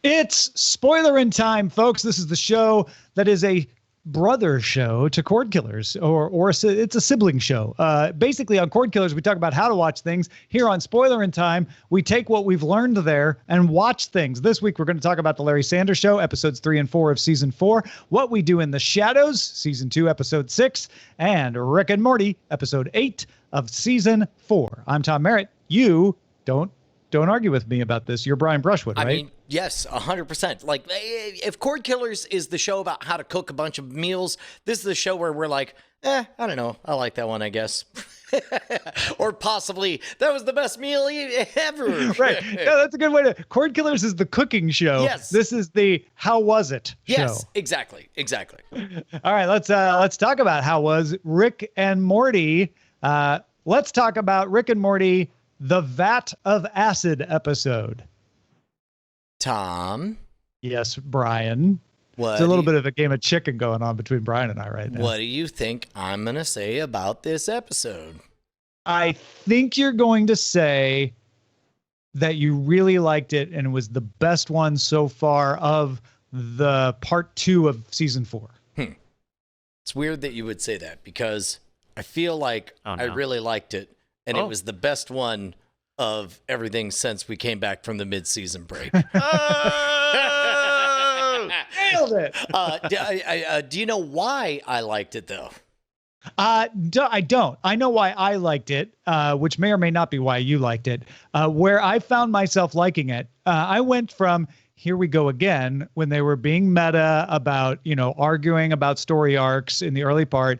It's Spoilerin time, folks. This is the show that is a brother show to Cordkillers, or it's a sibling show. Basically, on Cordkillers, we talk about how to watch things. Here on Spoilerin time, we take what we've learned there and watch things. This week, we're going to talk about the Larry Sanders Show, episodes 3 and 4 of season 4, What We Do in the Shadows, season 2, episode 6, and Rick and Morty, episode 8 of season 4. I'm Tom Merritt. You don't argue with me about this. You're Brian Brushwood, right? I mean, yes, 100%. Like, if Cordkillers is the show about how to cook a bunch of meals, this is the show where we're like, I don't know. I like that one, I guess. Or possibly, that was the best meal ever. Right. Yeah, that's a good way to... Cordkillers is the cooking show. Yes. This is the how was it show. Yes, exactly. All right, let's talk about how was Rick and Morty. Let's talk about Rick and Morty, the Vat of Acid episode. Tom? Yes, Brian. There's a little bit of a game of chicken going on between Brian and I right now. What do you think I'm going to say about this episode? I think you're going to say that you really liked it and it was the best one so far of the part 2 of season 4. It's weird that you would say that because I feel like I really liked it. And it was the best one of everything since we came back from the mid-season break. Nailed it. Do you know why I liked it, though? I don't. I know why I liked it, which may or may not be why you liked it. Where I found myself liking it, I went from here we go again when they were being meta about, arguing about story arcs in the early part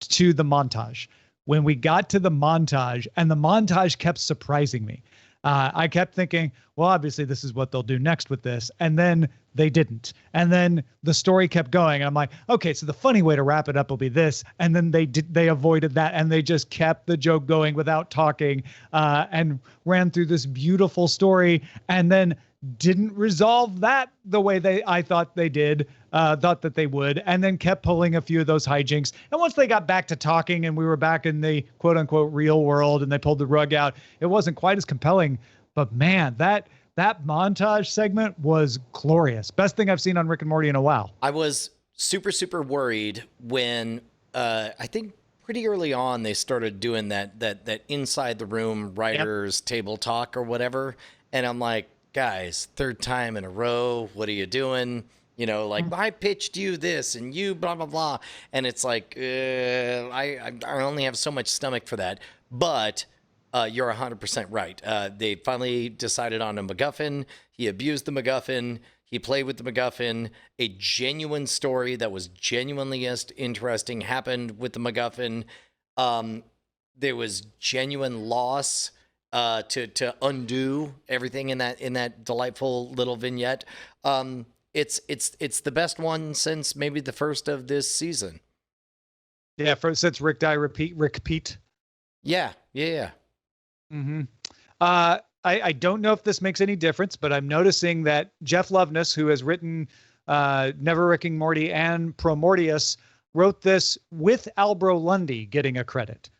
to the montage. When we got to the montage, and the montage kept surprising me. I kept thinking, well, obviously this is what they'll do next with this. And then they didn't. And then the story kept going. And I'm like, okay, so the funny way to wrap it up will be this. And then they avoided that. And they just kept the joke going without talking, and ran through this beautiful story. And then didn't resolve that the way I thought they did, thought that they would, and then kept pulling a few of those hijinks. And once they got back to talking and we were back in the quote unquote real world and they pulled the rug out, it wasn't quite as compelling. But man, that montage segment was glorious. Best thing I've seen on Rick and Morty in a while. I was super, super worried when I think pretty early on they started doing that inside the room writers table talk or whatever. And I'm like, guys, third time in a row, what are you doing? I pitched you this and you blah, blah, blah. And it's like, I only have so much stomach for that. But you're 100% right. They finally decided on a MacGuffin. He abused the MacGuffin. He played with the MacGuffin. A genuine story that was genuinely interesting happened with the MacGuffin. There was genuine loss to undo everything in that delightful little vignette. It's the best one since maybe the first of this season. Yeah, since Rick Die Rick Pete. Yeah. Mm-hmm. I don't know if this makes any difference, but I'm noticing that Jeff Loveness, who has written Never Ricking Morty and Pro Mortius, wrote this with Albro Lundy getting a credit.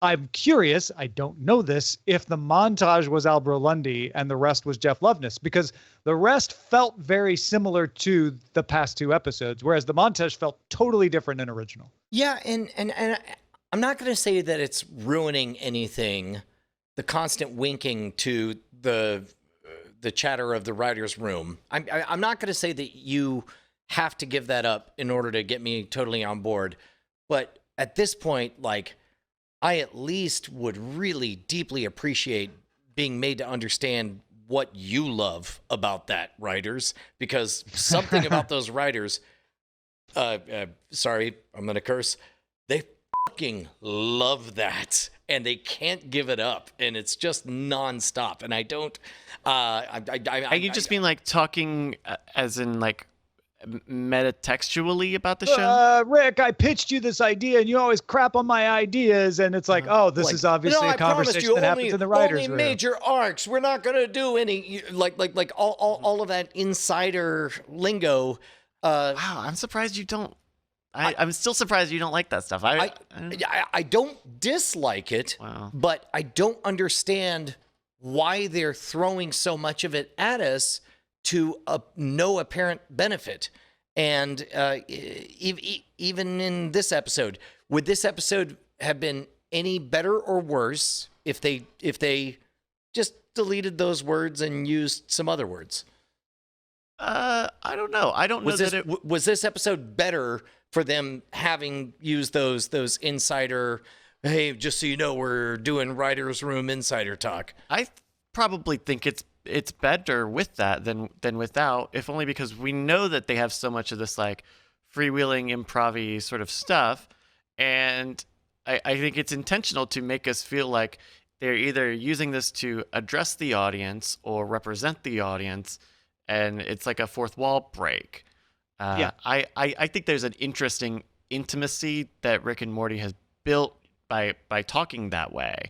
I'm curious, I don't know this, if the montage was Albro Lundy and the rest was Jeff Loveness, because the rest felt very similar to the past 2 episodes, whereas the montage felt totally different and original. Yeah, and I'm not going to say that it's ruining anything, the constant winking to the chatter of the writer's room. I'm not going to say that you have to give that up in order to get me totally on board, but at this point, like, I at least would really deeply appreciate being made to understand what you love about that, writers, because something about those writers, sorry, I'm going to curse, they fucking love that and they can't give it up and it's just nonstop. And I don't, Are you just mean like talking as in like metatextually about the show? Rick, I pitched you this idea and you always crap on my ideas, and it's like, this is obviously a conversation that happens in the writers' room. Only major arcs. We're not going to do any like all of that insider lingo. Wow, I'm surprised you don't. I'm still surprised you don't like that stuff. I don't dislike it, but I don't understand why they're throwing so much of it at us to no apparent benefit. And even in this episode, would this episode have been any better or worse if they just deleted those words and used some other words? I don't know. I don't know that it was this episode better for them having used those insider, hey, just so you know, we're doing writer's room insider talk. I probably think it's better with that than without, if only because we know that they have so much of this like freewheeling improv-y sort of stuff, and I think it's intentional to make us feel like they're either using this to address the audience or represent the audience, and it's like a fourth wall break. I think there's an interesting intimacy that Rick and Morty has built by talking that way.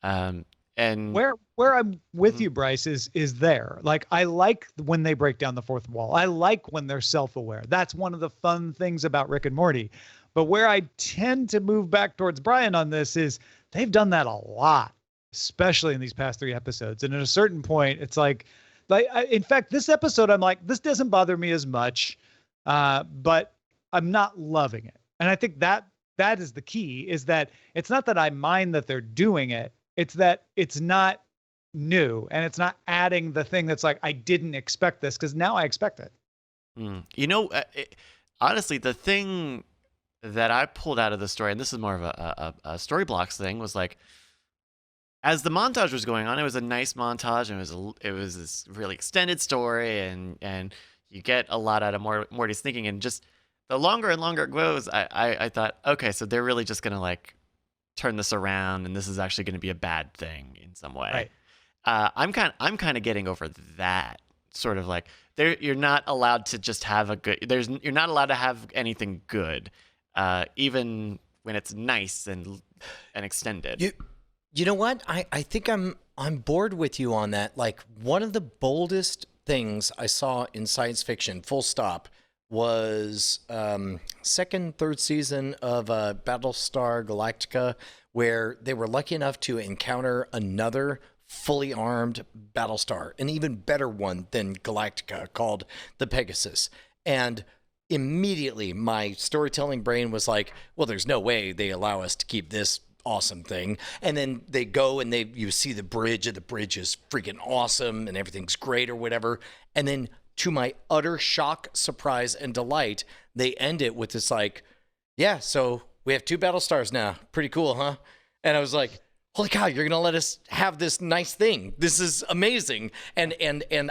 And where I'm with you, Bryce, is there. Like, I like when they break down the fourth wall. I like when they're self-aware. That's one of the fun things about Rick and Morty. But where I tend to move back towards Brian on this is they've done that a lot, especially in these past 3 episodes. And at a certain point, it's like in fact, this episode, I'm like, this doesn't bother me as much, but I'm not loving it. And I think that is the key, is that it's not that I mind that they're doing it. It's that it's not new and it's not adding the thing that's like, I didn't expect this, because now I expect it. You know, honestly, the thing that I pulled out of the story, and this is more of a story blocks thing, was like, as the montage was going on, it was a nice montage, and it was this really extended story, and you get a lot out of Morty's thinking, and just the longer and longer it goes, I thought, okay, so they're really just gonna like turn this around, and this is actually going to be a bad thing in some way. Right. I'm kind of getting over that sort of like you're not allowed to just have a good. You're not allowed to have anything good, even when it's nice and extended. You know what? I think I'm bored with you on that. Like, one of the boldest things I saw in science fiction, full stop, was second, third season of Battlestar Galactica, where they were lucky enough to encounter another fully armed Battlestar, an even better one than Galactica, called the Pegasus. And immediately my storytelling brain was like, well, there's no way they allow us to keep this awesome thing. And then they go and you see the bridge, and the bridge is freaking awesome and everything's great or whatever. And then, to my utter shock, surprise, and delight, they end it with this like, yeah, so we have 2 Battlestars now. Pretty cool, huh? And I was like, holy cow, you're going to let us have this nice thing. This is amazing. And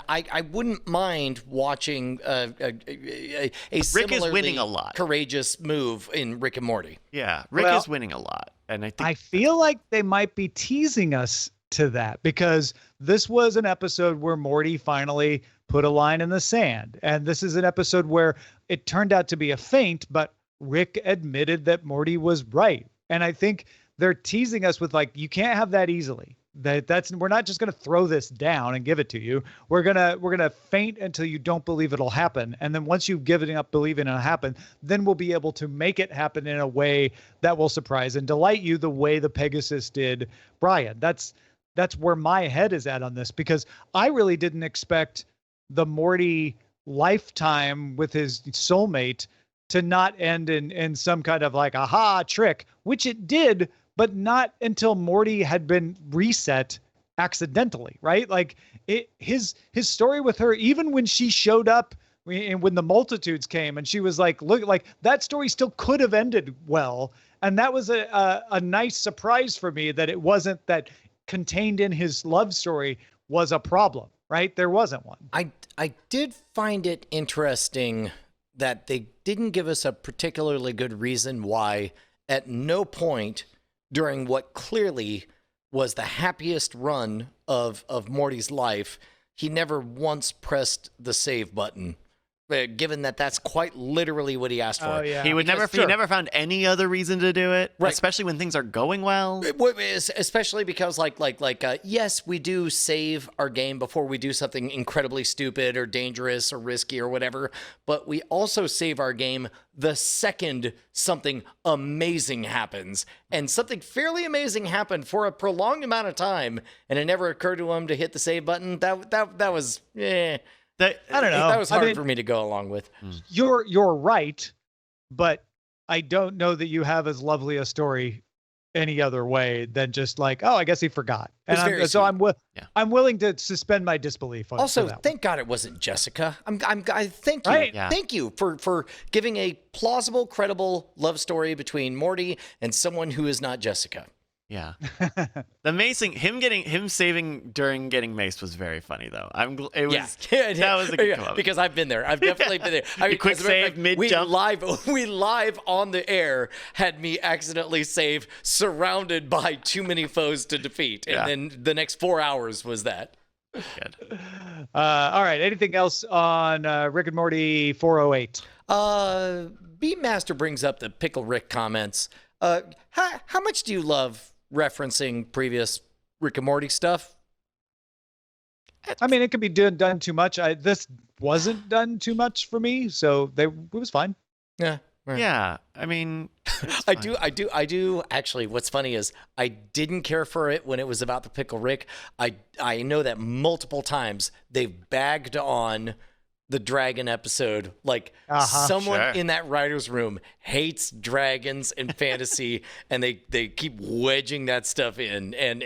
I wouldn't mind watching a Rick is winning a lot. Courageous move in Rick and Morty. Yeah, Rick is winning a lot. And I feel like they might be teasing us to that, because this was an episode where Morty finally put a line in the sand. And this is an episode where it turned out to be a feint, but Rick admitted that Morty was right. And I think they're teasing us with like, you can't have that easily. We're not just going to throw this down and give it to you. We're going to feint until you don't believe it'll happen. And then once you've given up believing it'll happen, then we'll be able to make it happen in a way that will surprise and delight you, the way the Pegasus did Brian. That's where my head is at on this, because I really didn't expect the Morty lifetime with his soulmate to not end in some kind of like aha trick, which it did, but not until Morty had been reset accidentally, right? Like his story with her, even when she showed up and when the multitudes came and she was like, look, like that story still could have ended well. And that was a nice surprise for me, that it wasn't that contained in his love story was a problem, right? There wasn't one. I did find it interesting that they didn't give us a particularly good reason why at no point during what clearly was the happiest run of Morty's life, he never once pressed the save button. Given that that's quite literally what he asked for. Oh, yeah. He never found any other reason to do it, right? Especially when things are going well. Especially because yes, we do save our game before we do something incredibly stupid or dangerous or risky or whatever, but we also save our game the second something amazing happens. And something fairly amazing happened for a prolonged amount of time, and it never occurred to him to hit the save button. That was I don't know. That was hard for me to go along with. You're right, but I don't know that you have as lovely a story any other way than just like, oh, I guess he forgot. And I'm willing to suspend my disbelief on also, that thank God it wasn't Jessica. I thank you. Right? Yeah. Thank you for giving a plausible, credible love story between Morty and someone who is not Jessica. Yeah. The macing, him saving during getting maced was very funny though. That was a good comment. Because I've been there. I've definitely been there. I mean, quick save mid-jump. We live on the air had me accidentally save surrounded by too many foes to defeat. And then the next 4 hours was that. Good. All right. Anything else on Rick and Morty 408? Beatmaster brings up the Pickle Rick comments. How much do you love referencing previous Rick and Morty stuff? I mean, it could be done too much. This wasn't done too much for me, so it was fine. Yeah. Right. Yeah. I mean, I do. Actually, what's funny is I didn't care for it when it was about the Pickle Rick. I know that multiple times they've bagged on the dragon episode. Like someone in that writer's room hates dragons and fantasy, and they keep wedging that stuff in. And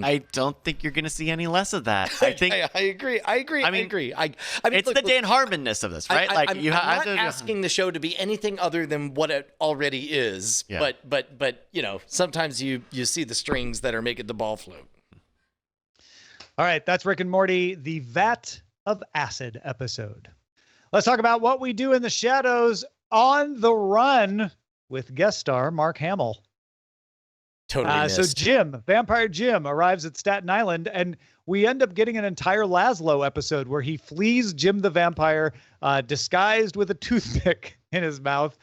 I don't think you're going to see any less of that. I think I agree. I mean, it's the Dan Harmonness of this, right? I'm not asking the show to be anything other than what it already is. Yeah. But you know, sometimes you see the strings that are making the ball float. All right, that's Rick and Morty, the Vat of Acid episode. Let's talk about what we do in the shadows on the run with guest star Mark Hamill. Totally missed. So Vampire Jim arrives at Staten Island, and we end up getting an entire Laszlo episode where he flees Jim the vampire, disguised with a toothpick in his mouth,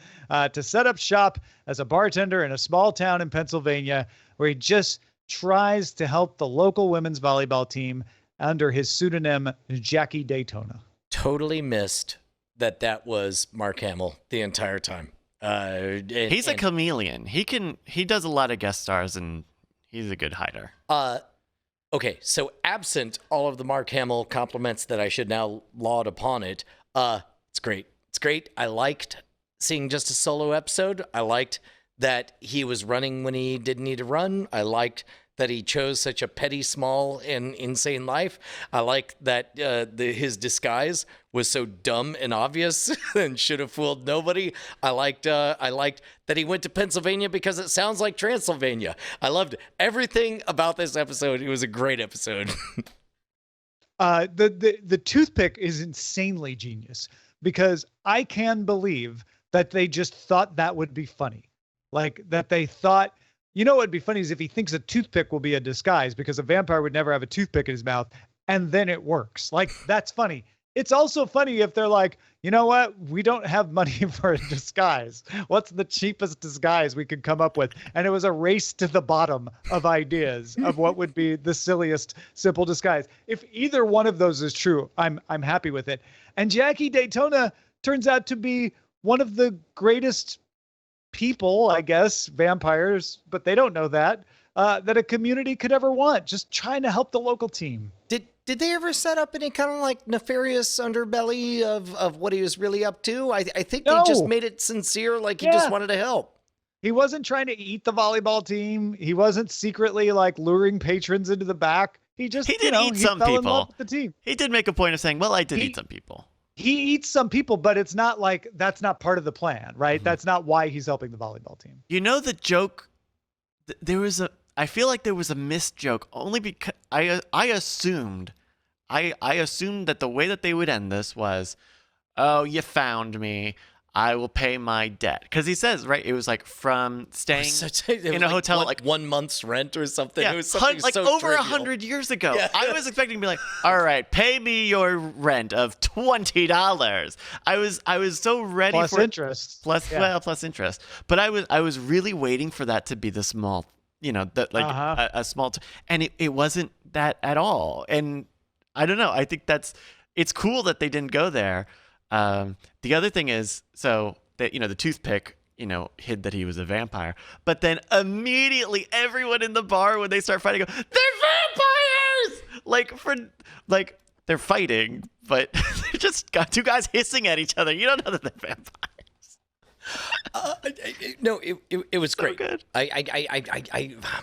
to set up shop as a bartender in a small town in Pennsylvania, where he just tries to help the local women's volleyball team under his pseudonym Jackie Daytona. Totally missed that was Mark Hamill the entire time. He's a chameleon. He does a lot of guest stars, and he's a good hider. Okay, so absent all of the Mark Hamill compliments that I should now laud upon it, it's great. It's great. I liked seeing just a solo episode. I liked that he was running when he didn't need to run. I liked that he chose such a petty, small, and insane life. I like that his disguise was so dumb and obvious and should have fooled nobody. I liked that he went to Pennsylvania because it sounds like Transylvania. I loved everything about this episode. It was a great episode. The toothpick is insanely genius, because I can believe that they just thought that would be funny. Like that they thought, you know what would be funny is if he thinks a toothpick will be a disguise, because a vampire would never have a toothpick in his mouth, and then it works. Like, that's funny. It's also funny if they're like, you know what? We don't have money for a disguise. What's the cheapest disguise we could come up with? And it was a race to the bottom of ideas of what would be the silliest simple disguise. If either one of those is true, I'm happy with it. And Jackie Daytona turns out to be one of the greatest people, I guess, vampires, but they don't know that a community could ever want, just trying to help the local team. Did they ever set up any kind of like nefarious underbelly of what he was really up to? I think they just made it sincere, like he just wanted to help. He wasn't trying to eat the volleyball team. He wasn't secretly like luring patrons into the back. He did eat some people. In love with the team. He did make a point of saying, well, I did eat some people. He eats some people, but it's not like that's not part of the plan, right? Mm-hmm. That's not why he's helping the volleyball team. You know, the joke, I feel like there was a missed joke only because I assumed that the way that they would end this was, oh, you found me, I will pay my debt. Because he says, right, it was like from staying in a hotel, like 1 month's rent or something. Yeah, it was something like so over trivial. 100 years ago. Yeah. I was expecting to be like, all right, pay me your rent of $20. I was so ready plus for interest. Plus interest. But I was really waiting for that to be the small, a small, and it wasn't that at all. And I don't know. I think it's cool that they didn't go there. The other thing is, so that, the toothpick, hid that he was a vampire, but then immediately everyone in the bar, when they start fighting, go, they're vampires! they're fighting, but they're just got two guys hissing at each other. You don't know that they're vampires. No, it was So great. good.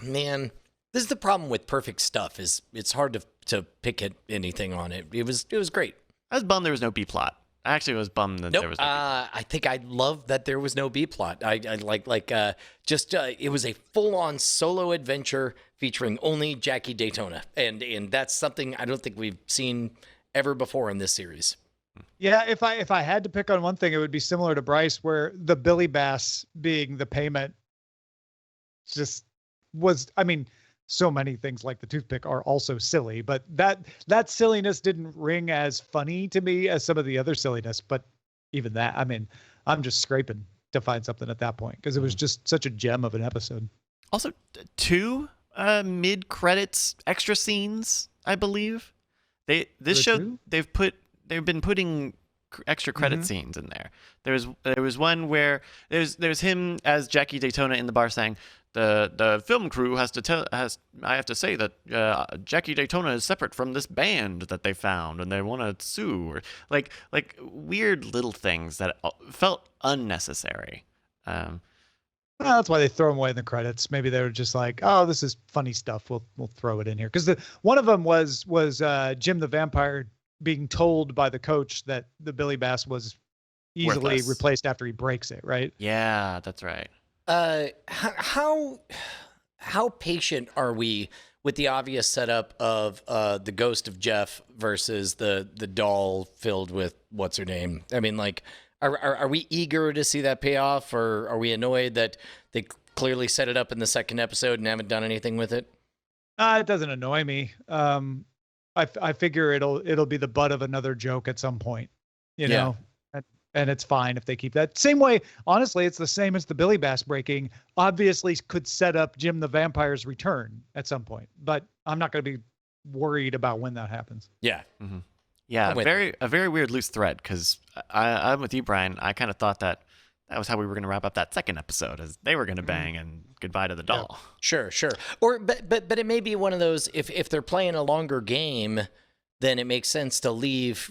Man, this is the problem with perfect stuff. Is it's hard to pick anything on it. It was great. I was bummed there was no B plot. I actually was bummed that Nope. there was no B plot. I think I love that there was no B plot. I it was a full on solo adventure featuring only Jackie Daytona, and that's something I don't think we've seen ever before in this series. Yeah, if I had to pick on one thing, it would be similar to Bryce, where the Billy Bass being the payment just was. I mean, so many things like the toothpick are also silly, but that silliness didn't ring as funny to me as some of the other silliness. But even that, I mean, I'm just scraping to find something at that point because it was just such a gem of an episode. Also, 2 mid-credits extra scenes, I believe. They've been putting extra credit scenes in there. There was one where there's him as Jackie Daytona in the bar saying the film crew I have to say that Jackie Daytona is separate from this band that they found and they want to sue, or like weird little things that felt unnecessary. Well, that's why they throw them away in the credits. Maybe they were just like, "Oh, this is funny stuff. We'll throw it in here." Because one of them was Jim the Vampire being told by the coach that the Billy Bass was easily Worthless. replaced after he breaks it, right? Yeah, that's right. How patient are we with the obvious setup of the ghost of Jeff versus the doll filled with what's her name? I mean, like, are we eager to see that payoff, or are we annoyed that they clearly set it up in the second episode and haven't done anything with it? It doesn't annoy me. I figure it'll be the butt of another joke at some point, you know, and it's fine if they keep that. Same way, honestly, it's the same as the Billy Bass breaking. Obviously, could set up Jim the Vampire's return at some point, but I'm not going to be worried about when that happens. Yeah. Mm-hmm. Yeah, a very weird loose thread, because I'm with you, Brian. I kind of thought that was how we were going to wrap up that second episode, as they were going to bang and goodbye to the doll. Yeah. Sure. Or but it may be one of those, if they're playing a longer game, then it makes sense to leave,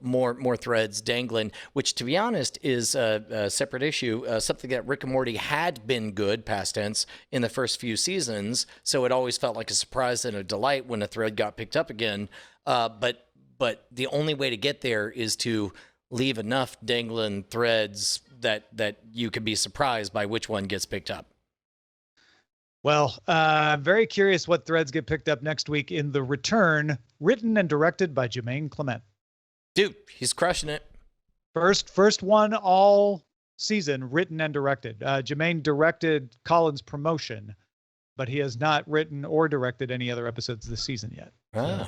more threads dangling, which, to be honest, is a separate issue, something that Rick and Morty had been good, past tense, in the first few seasons. So it always felt like a surprise and a delight when a thread got picked up again. But the only way to get there is to leave enough dangling threads that you can be surprised by which one gets picked up. Well, I'm very curious what threads get picked up next week in The Return, written and directed by Jermaine Clement. Dude, he's crushing it. First one all season, written and directed. Jermaine directed Colin's promotion, but he has not written or directed any other episodes this season yet. So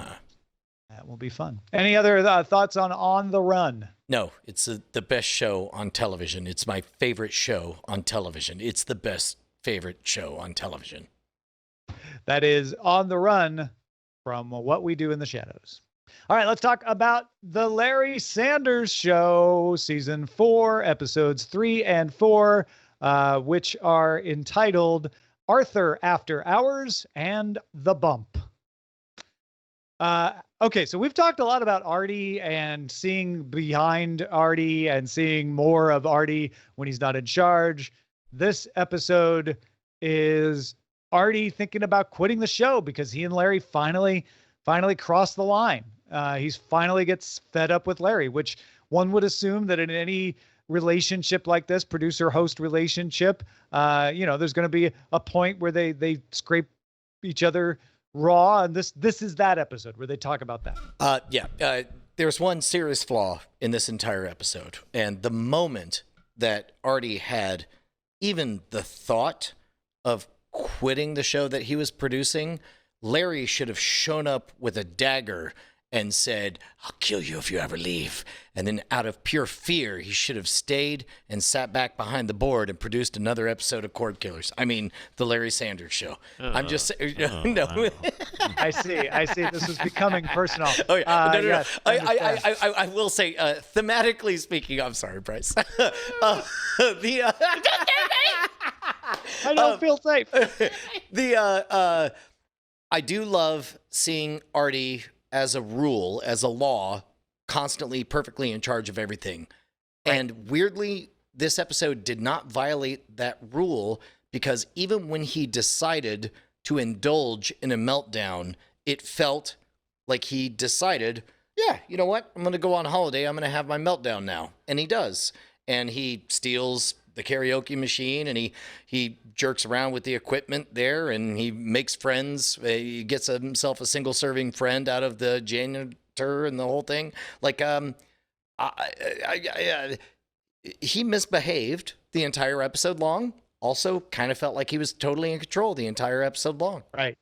that will be fun. Any other thoughts on the Run? No, it's the best show on television. It's my favorite show on television. It's the best favorite show on television. That is On the Run from What We Do in the Shadows. All right, let's talk about The Larry Sanders Show, Season 4, Episodes 3 and 4, which are entitled Arthur After Hours and The Bump. Okay, so we've talked a lot about Artie and seeing behind Artie and seeing more of Artie when he's not in charge. This episode is Artie thinking about quitting the show because he and Larry finally crossed the line. He's finally gets fed up with Larry, which one would assume that in any relationship like this, producer-host relationship, there's going to be a point where they scrape each other raw, and this is that episode where they talk about that. There's one serious flaw in this entire episode, and the moment that Artie had even the thought of quitting the show that he was producing, Larry should have shown up with a dagger and said, "I'll kill you if you ever leave." And then out of pure fear, he should have stayed and sat back behind the board and produced another episode of Cordkillers. I mean, the Larry Sanders Show. I'm just saying, no. I see. This is becoming personal. Oh, yeah. No. Yes, I will say, thematically speaking, I'm sorry, Bryce. I don't feel safe. I do love seeing Artie as a rule, as a law, constantly perfectly in charge of everything. Right. And weirdly, this episode did not violate that rule, because even when he decided to indulge in a meltdown, it felt like he decided, yeah, you know what? I'm going to go on holiday. I'm going to have my meltdown now. And he does. And he steals the karaoke machine, and he jerks around with the equipment there, and he makes friends. He gets himself a single serving friend out of the janitor and the whole thing. Like, he misbehaved the entire episode long. Also kind of felt like he was totally in control the entire episode long. Right.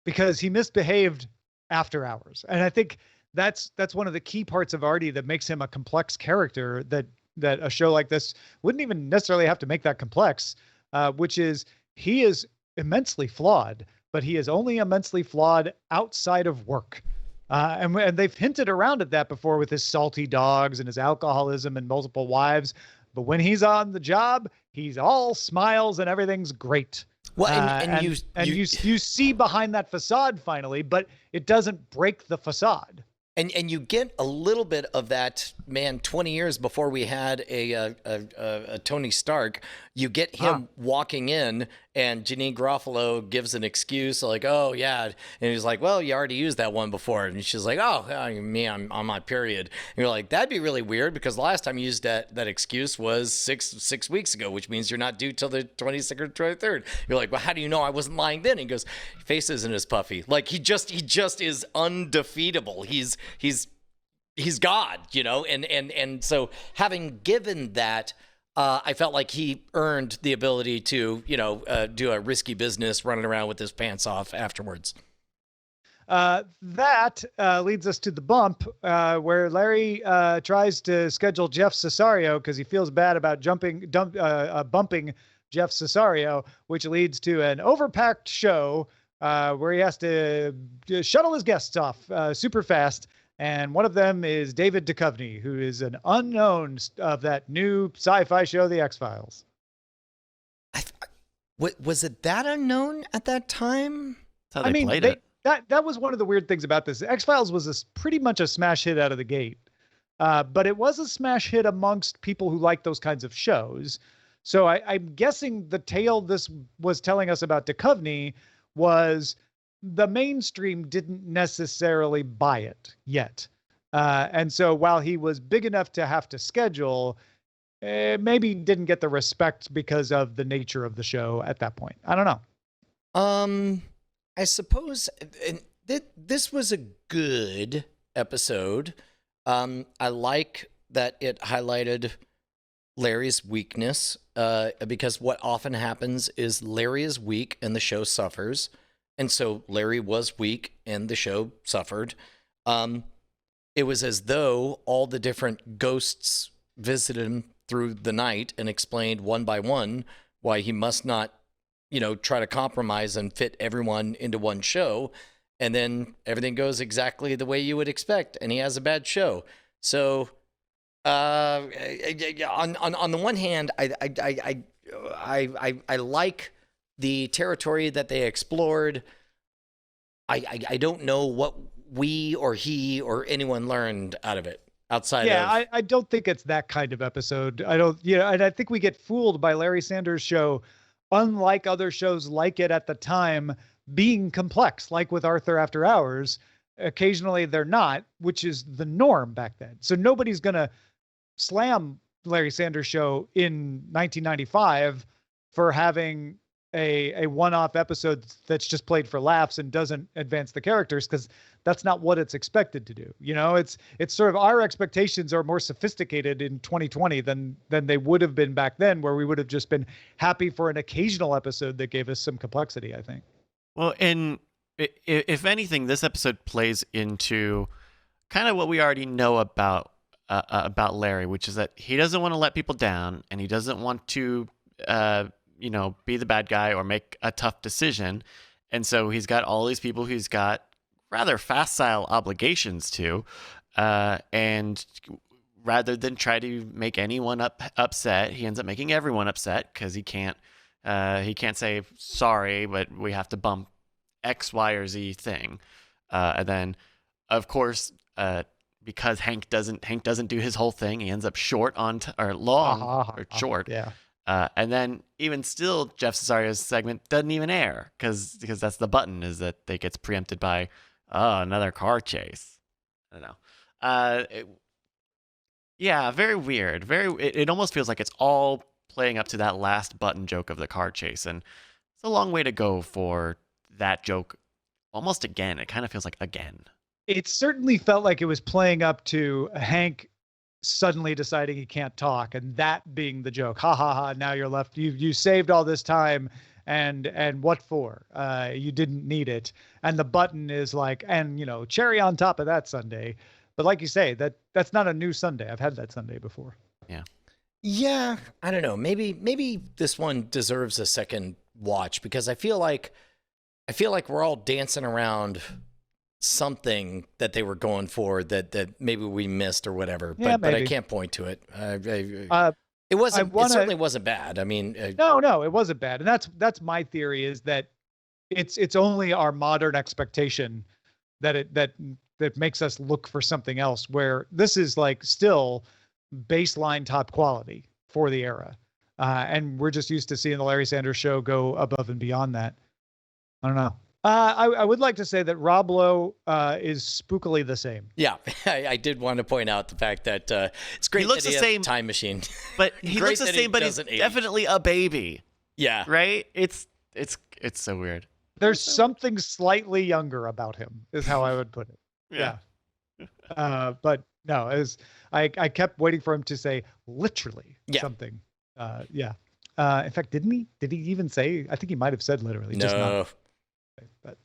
Because he misbehaved after hours. And I think that's one of the key parts of Artie that makes him a complex character that a show like this wouldn't even necessarily have to make that complex, which is he is immensely flawed, but he is only immensely flawed outside of work. And they've hinted around at that before with his salty dogs and his alcoholism and multiple wives. But when he's on the job, he's all smiles and everything's great. Well, you see behind that facade finally, but it doesn't break the facade. And you get a little bit of that, man, 20 years before we had a Tony Stark, you get him walking in, and Janine Garofalo gives an excuse like, oh, yeah. And he's like, well, you already used that one before. And she's like, oh, I'm on my period. And you're like, that'd be really weird, because the last time you used that excuse was six weeks ago, which means you're not due till the 22nd or 23rd. You're like, well, how do you know I wasn't lying then? And he goes, face isn't as puffy. Like, he just is undefeatable. He's God, you know? And so having given that, I felt like he earned the ability to, do a risky business running around with his pants off afterwards. That leads us to the bump where Larry tries to schedule Jeff Cesario because he feels bad about bumping Jeff Cesario, which leads to an overpacked show where he has to shuttle his guests off super fast. And one of them is David Duchovny, who is an unknown of that new sci-fi show, The X-Files. Was it that unknown at that time? That's how they played it. That was one of the weird things about this. X-Files was pretty much a smash hit out of the gate. But it was a smash hit amongst people who like those kinds of shows. So I'm guessing the tale this was telling us about Duchovny was the mainstream didn't necessarily buy it yet. And so while he was big enough to have to schedule, maybe didn't get the respect because of the nature of the show at that point. I don't know. I suppose this was a good episode. I like that it highlighted Larry's weakness, because what often happens is Larry is weak and the show suffers. And so Larry was weak and the show suffered. It was as though all the different ghosts visited him through the night and explained one by one why he must not, try to compromise and fit everyone into one show. And then everything goes exactly the way you would expect. And he has a bad show. So on the one hand, I like the territory that they explored. I don't know what we or he or anyone learned out of it outside of... I don't think it's that kind of episode. And I think we get fooled by Larry Sanders' show, unlike other shows like it at the time, being complex, like with Arthur After Hours. Occasionally they're not, which is the norm back then. So nobody's going to slam Larry Sanders' show in 1995 for having a one-off episode that's just played for laughs and doesn't advance the characters, because that's not what it's expected to do. It's sort of, our expectations are more sophisticated in 2020 than they would have been back then, where we would have just been happy for an occasional episode that gave us some complexity, I think. Well, and if anything, this episode plays into kind of what we already know about Larry, which is that he doesn't want to let people down, and he doesn't want to be the bad guy or make a tough decision. And so he's got all these people he's got rather facile obligations to. And rather than try to make anyone upset, he ends up making everyone upset because he can't say sorry, but we have to bump X, Y, or Z thing. And then of course, because Hank doesn't do his whole thing, he ends up short or long or short. Yeah. And then even still, Jeff Cesario's segment doesn't even air because that's the button, is that it gets preempted by another car chase. I don't know. Yeah, very weird. It almost feels like it's all playing up to that last button joke of the car chase, and it's a long way to go for that joke. Almost again. It kind of feels like again. It certainly felt like it was playing up to Hank suddenly deciding he can't talk, and that being the joke. Ha ha ha! Now you're left. You saved all this time, and what for? You didn't need it. And the button is like, and cherry on top of that sundae. But like you say, that's not a new sundae. I've had that sundae before. Yeah. Yeah, I don't know. Maybe this one deserves a second watch, because I feel like we're all dancing around something that they were going for that maybe we missed or whatever. Yeah, but I can't point to it. It wasn't. It certainly wasn't bad. I mean, no, it wasn't bad. And that's my theory, is that it's only our modern expectation that makes us look for something else, where this is like still baseline top quality for the era. And we're just used to seeing the Larry Sanders Show go above and beyond that. I don't know. I would like to say that Rob Lowe is spookily the same. Yeah, I did want to point out the fact that it's great. He looks that the same, time machine, but he looks the same, but he's definitely a baby. Yeah, right. It's so weird. There's something slightly younger about him, is how I would put it. Yeah. But no, as I kept waiting for him to say literally something. In fact, didn't he? Did he even say? I think he might have said literally. No. Just not. But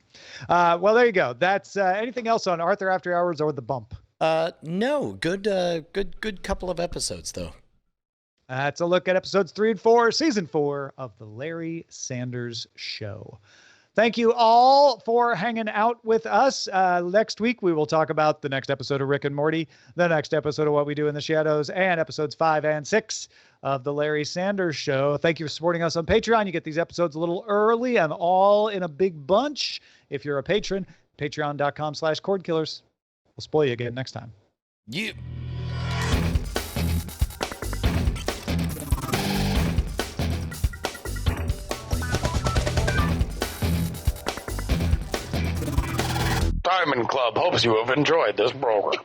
well, there you go. That's anything else on Arthur After Hours or The Bump? No. Good couple of episodes though. That's a look at episodes 3 and 4, season 4 of the Larry Sanders Show. Thank you all for hanging out with us. Next week, we will talk about the next episode of Rick and Morty, the next episode of What We Do in the Shadows, and episodes 5 and 6 of the Larry Sanders Show. Thank you for supporting us on Patreon. You get these episodes a little early and all in a big bunch. If you're a patron, patreon.com/Cordkillers. We'll spoil you again next time. Yeah. Diamond Club hopes you have enjoyed this program.